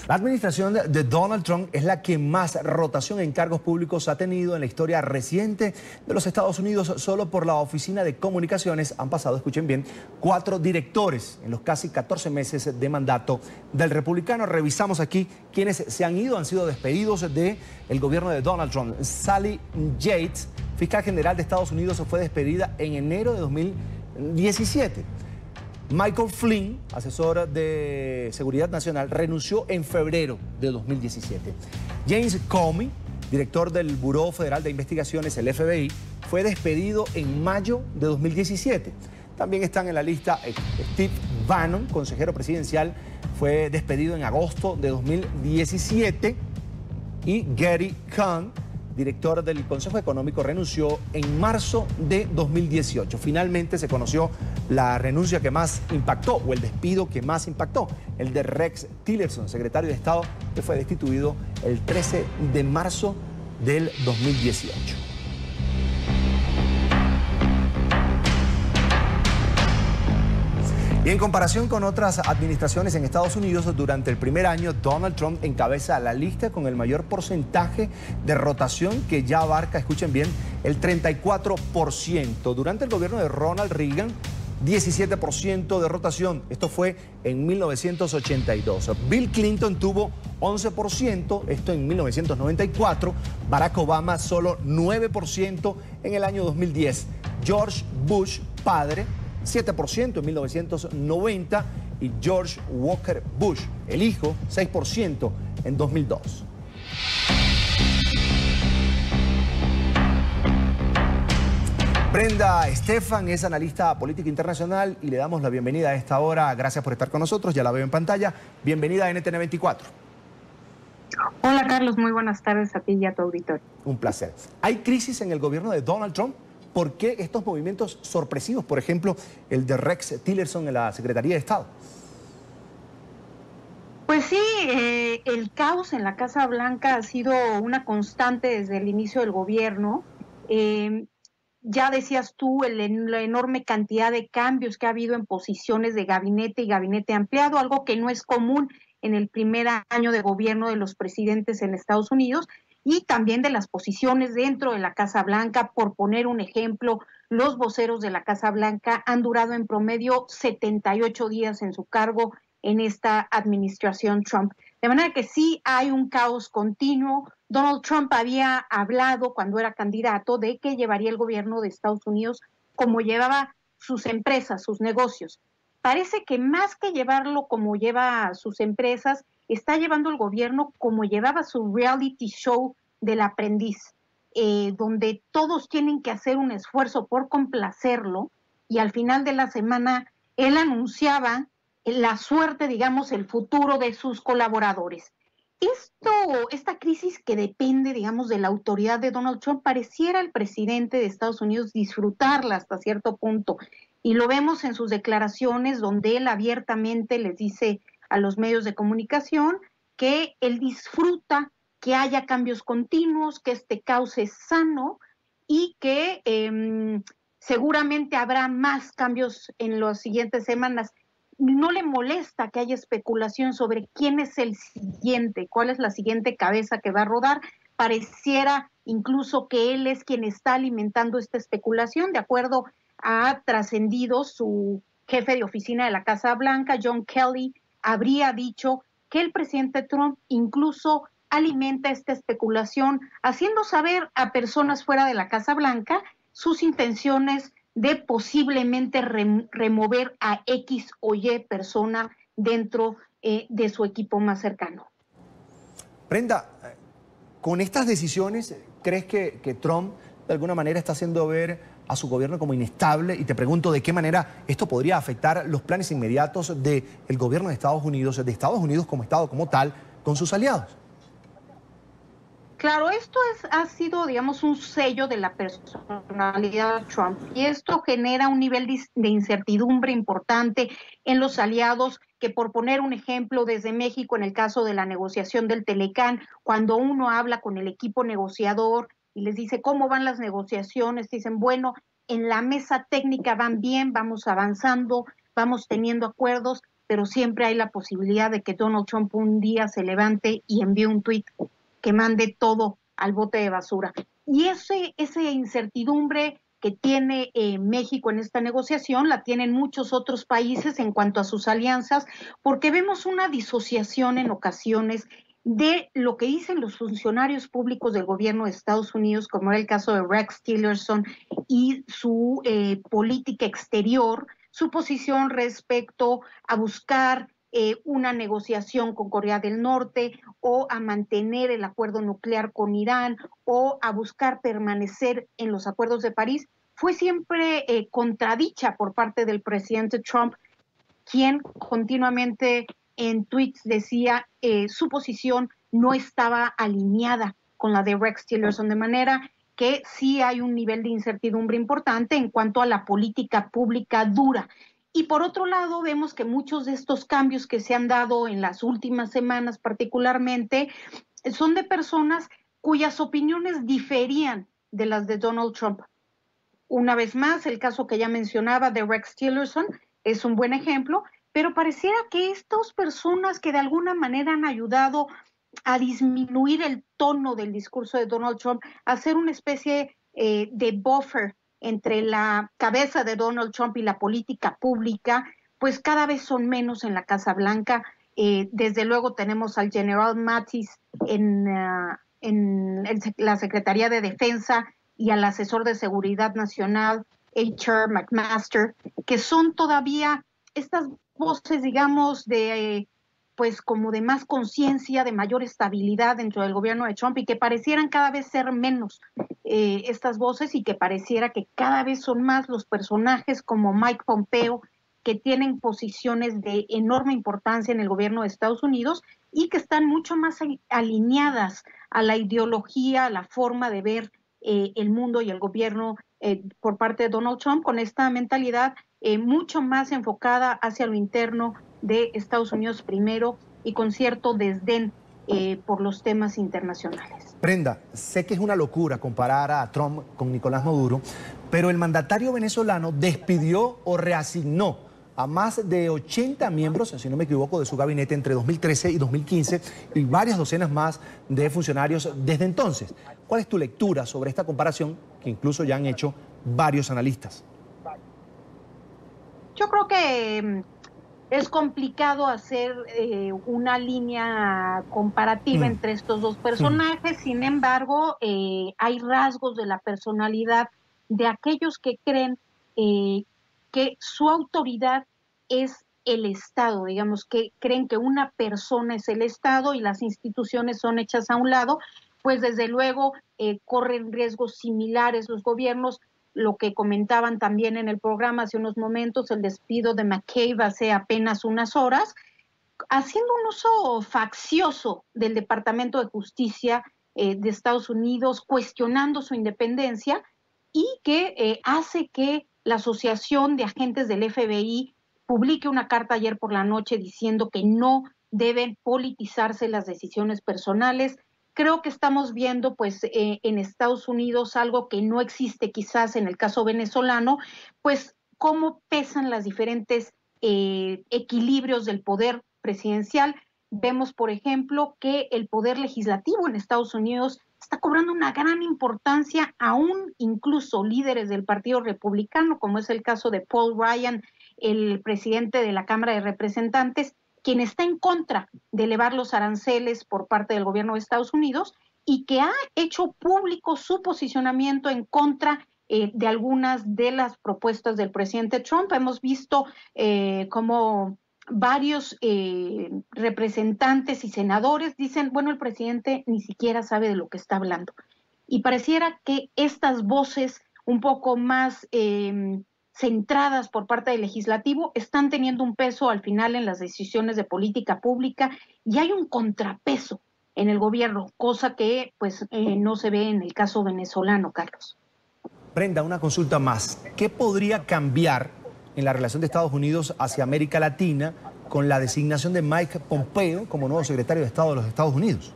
La administración de Donald Trump es la que más rotación en cargos públicos ha tenido en la historia reciente de los Estados Unidos. Solo por la Oficina de Comunicaciones han pasado, escuchen bien, 4 directores en los casi 14 meses de mandato del republicano. Revisamos aquí quienes se han ido, han sido despedidos del gobierno de Donald Trump. Sally Yates, fiscal general de Estados Unidos, fue despedida en enero de 2017. Michael Flynn, asesor de Seguridad Nacional, renunció en febrero de 2017. James Comey, director del Buró Federal de Investigaciones, el FBI, fue despedido en mayo de 2017. También están en la lista Steve Bannon, consejero presidencial, fue despedido en agosto de 2017. Y Gary Cohn, director del Consejo Económico, renunció en marzo de 2018. Finalmente se conoció la renuncia que más impactó, o el despido que más impactó, el de Rex Tillerson, secretario de Estado, que fue destituido el 13 de marzo del 2018. Y en comparación con otras administraciones en Estados Unidos, durante el primer año, Donald Trump encabeza la lista con el mayor porcentaje de rotación, que ya abarca, escuchen bien, el 34%. Durante el gobierno de Ronald Reagan, 17% de rotación. Esto fue en 1982. Bill Clinton tuvo 11%, esto en 1994. Barack Obama solo 9% en el año 2010. George Bush, padre, 7% en 1990, y George Walker Bush, el hijo, 6% en 2002. Brenda Estefan es analista política internacional y le damos la bienvenida a esta hora. Gracias por estar con nosotros, ya la veo en pantalla. Bienvenida a NTN 24. Hola Carlos, muy buenas tardes a ti y a tu auditorio. Un placer. ¿Hay crisis en el gobierno de Donald Trump? ¿Por qué estos movimientos sorpresivos? Por ejemplo, el de Rex Tillerson en la Secretaría de Estado. Pues sí, el caos en la Casa Blanca ha sido una constante desde el inicio del gobierno. Ya decías tú, la enorme cantidad de cambios que ha habido en posiciones de gabinete y gabinete ampliado, algo que no es común en el primer año de gobierno de los presidentes en Estados Unidos, y también de las posiciones dentro de la Casa Blanca. Por poner un ejemplo, los voceros de la Casa Blanca han durado en promedio 78 días en su cargo en esta administración Trump. De manera que sí hay un caos continuo. Donald Trump había hablado cuando era candidato de que llevaría el gobierno de Estados Unidos como llevaba sus empresas, sus negocios. Parece que más que llevarlo como lleva sus empresas, está llevando el gobierno como llevaba su reality show del aprendiz, donde todos tienen que hacer un esfuerzo por complacerlo, y al final de la semana él anunciaba la suerte, digamos, el futuro de sus colaboradores. Esta crisis que depende, digamos, de la autoridad de Donald Trump, pareciera el presidente de Estados Unidos disfrutarla hasta cierto punto. Y lo vemos en sus declaraciones, donde él abiertamente les dice a los medios de comunicación que él disfruta que haya cambios continuos, que este caos es sano, y que seguramente habrá más cambios en las siguientes semanas. No le molesta que haya especulación sobre quién es el siguiente, cuál es la siguiente cabeza que va a rodar. Pareciera incluso que él es quien está alimentando esta especulación. De acuerdo a trascendido, su jefe de oficina de la Casa Blanca, John Kelly, habría dicho que el presidente Trump incluso alimenta esta especulación, haciendo saber a personas fuera de la Casa Blanca sus intenciones de posiblemente remover a X o Y persona dentro de su equipo más cercano. Brenda, con estas decisiones, ¿crees que Trump de alguna manera está haciendo ver a su gobierno como inestable? Y te pregunto, ¿de qué manera esto podría afectar los planes inmediatos del gobierno de Estados Unidos como Estado, como tal, con sus aliados? Claro, esto ha sido, digamos, un sello de la personalidad de Trump, y esto genera un nivel de incertidumbre importante en los aliados, que, por poner un ejemplo, desde México, en el caso de la negociación del Telecán, cuando uno habla con el equipo negociador y les dice cómo van las negociaciones, dicen, bueno, en la mesa técnica van bien, vamos avanzando, vamos teniendo acuerdos, pero siempre hay la posibilidad de que Donald Trump un día se levante y envíe un tuit que mande todo al bote de basura. Y esa incertidumbre que tiene México en esta negociación la tienen muchos otros países en cuanto a sus alianzas, porque vemos una disociación en ocasiones de lo que dicen los funcionarios públicos del gobierno de Estados Unidos, como era el caso de Rex Tillerson, y su política exterior, su posición respecto a buscar una negociación con Corea del Norte o a mantener el acuerdo nuclear con Irán o a buscar permanecer en los acuerdos de París, fue siempre contradicha por parte del presidente Trump, quien continuamente en tweets decía su posición no estaba alineada con la de Rex Tillerson, de manera que sí hay un nivel de incertidumbre importante en cuanto a la política pública dura. Y por otro lado, vemos que muchos de estos cambios que se han dado en las últimas semanas particularmente son de personas cuyas opiniones diferían de las de Donald Trump. Una vez más, el caso que ya mencionaba de Rex Tillerson es un buen ejemplo, pero pareciera que estas personas que de alguna manera han ayudado a disminuir el tono del discurso de Donald Trump, a hacer una especie de buffer entre la cabeza de Donald Trump y la política pública, pues cada vez son menos en la Casa Blanca. Desde luego tenemos al general Mattis en la Secretaría de Defensa y al asesor de Seguridad Nacional, H.R. McMaster, que son todavía estas voces, digamos, de pues como de más conciencia, de mayor estabilidad dentro del gobierno de Trump y que parecieran cada vez ser menos estas voces y que pareciera que cada vez son más los personajes como Mike Pompeo, que tienen posiciones de enorme importancia en el gobierno de Estados Unidos y que están mucho más alineadas a la ideología, a la forma de ver el mundo y el gobierno por parte de Donald Trump, con esta mentalidad mucho más enfocada hacia lo interno de Estados Unidos primero y con cierto desdén por los temas internacionales. Brenda, sé que es una locura comparar a Trump con Nicolás Maduro, pero el mandatario venezolano despidió o reasignó a más de 80 miembros, si no me equivoco, de su gabinete entre 2013 y 2015 y varias docenas más de funcionarios desde entonces. ¿Cuál es tu lectura sobre esta comparación que incluso ya han hecho varios analistas? Yo creo que es complicado hacer una línea comparativa entre estos dos personajes, sin embargo, hay rasgos de la personalidad de aquellos que creen que su autoridad es el Estado, digamos, que creen que una persona es el Estado y las instituciones son hechas a un lado, pues desde luego corren riesgos similares los gobiernos. Lo que comentaban también en el programa hace unos momentos, el despido de McCabe hace apenas unas horas, haciendo un uso faccioso del Departamento de Justicia de Estados Unidos, cuestionando su independencia y que hace que la Asociación de Agentes del FBI publique una carta ayer por la noche diciendo que no deben politizarse las decisiones personales. Creo que estamos viendo pues en Estados Unidos algo que no existe quizás en el caso venezolano, pues cómo pesan las diferentes equilibrios del poder presidencial. Vemos, por ejemplo, que el poder legislativo en Estados Unidos está cobrando una gran importancia, aún incluso líderes del Partido Republicano, como es el caso de Paul Ryan, el presidente de la Cámara de Representantes, quien está en contra de elevar los aranceles por parte del gobierno de Estados Unidos y que ha hecho público su posicionamiento en contra de algunas de las propuestas del presidente Trump. Hemos visto cómo varios representantes y senadores dicen, bueno, el presidente ni siquiera sabe de lo que está hablando. Y pareciera que estas voces un poco más centradas por parte del legislativo están teniendo un peso al final en las decisiones de política pública y hay un contrapeso en el gobierno, cosa que pues no se ve en el caso venezolano, Carlos. Brenda, una consulta más. ¿Qué podría cambiar en la relación de Estados Unidos hacia América Latina con la designación de Mike Pompeo como nuevo secretario de Estado de los Estados Unidos?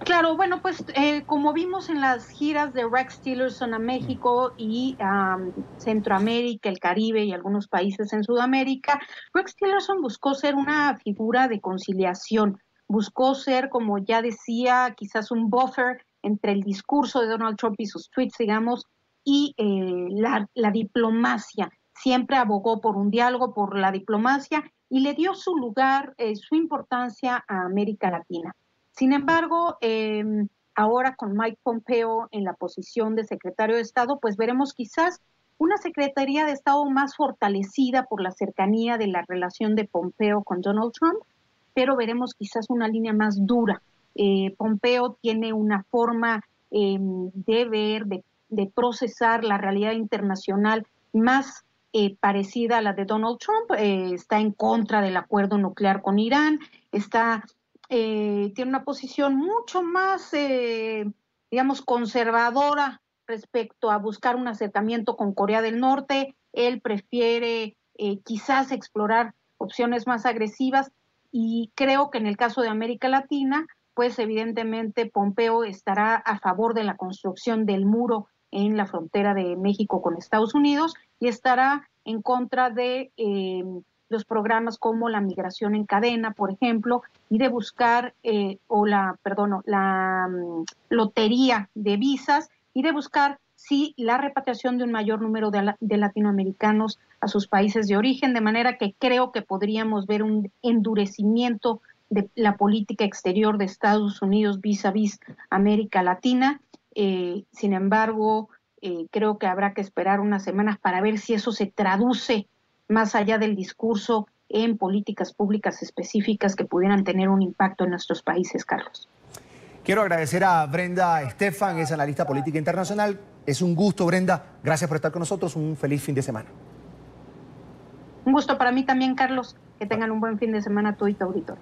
Claro, bueno, pues como vimos en las giras de Rex Tillerson a México y Centroamérica, el Caribe y algunos países en Sudamérica, Rex Tillerson buscó ser una figura de conciliación, buscó ser, como ya decía, quizás un buffer entre el discurso de Donald Trump y sus tweets, digamos, y la diplomacia. Siempre abogó por un diálogo, por la diplomacia y le dio su lugar, su importancia a América Latina. Sin embargo, ahora con Mike Pompeo en la posición de secretario de Estado, pues veremos quizás una Secretaría de Estado más fortalecida por la cercanía de la relación de Pompeo con Donald Trump, pero veremos quizás una línea más dura. Pompeo tiene una forma de ver, de procesar la realidad internacional más parecida a la de Donald Trump. Está en contra del acuerdo nuclear con Irán, tiene una posición mucho más, digamos, conservadora respecto a buscar un acercamiento con Corea del Norte. Él prefiere quizás explorar opciones más agresivas y creo que en el caso de América Latina, pues evidentemente Pompeo estará a favor de la construcción del muro en la frontera de México con Estados Unidos y estará en contra de los programas como la migración en cadena, por ejemplo, y de buscar, lotería de visas y de buscar, sí, la repatriación de un mayor número de latinoamericanos a sus países de origen, de manera que creo que podríamos ver un endurecimiento de la política exterior de Estados Unidos vis a vis América Latina. Sin embargo, creo que habrá que esperar unas semanas para ver si eso se traduce más allá del discurso en políticas públicas específicas que pudieran tener un impacto en nuestros países, Carlos. Quiero agradecer a Brenda Estefan, es analista política internacional. Es un gusto, Brenda. Gracias por estar con nosotros. Un feliz fin de semana. Un gusto para mí también, Carlos. Que tengan un buen fin de semana tú y tu auditorio.